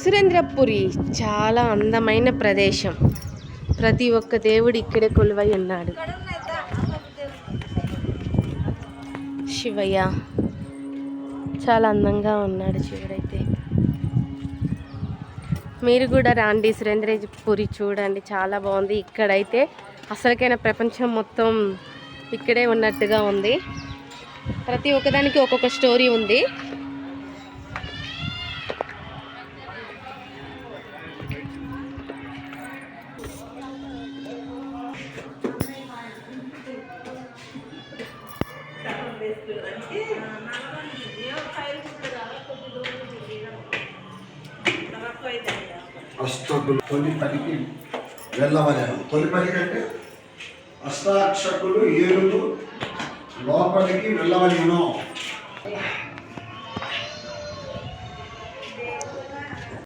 సురేంద్రపురి చాలా అందమైన ప్రదేశం. ప్రతి ఒక్క దేవుడు ఇక్కడే కొలువై ఉన్నాడు. శివయ్య చాలా అందంగా ఉన్నాడు శివుడైతే. మీరు కూడా రాండి, సురేంద్రపురి చూడండి, చాలా బాగుంది. ఇక్కడైతే అసలుకైన ప్రపంచం మొత్తం ఇక్కడే ఉన్నట్టుగా ఉంది. ప్రతి ఒక్కదానికి ఒక్కొక్క స్టోరీ ఉంది. అష్టకులు తొలి పలికి వెళ్ళవలేను. తొలి పలికి అంటే అష్టాక్షకులు 7 లోపలికి వెళ్ళవలేను.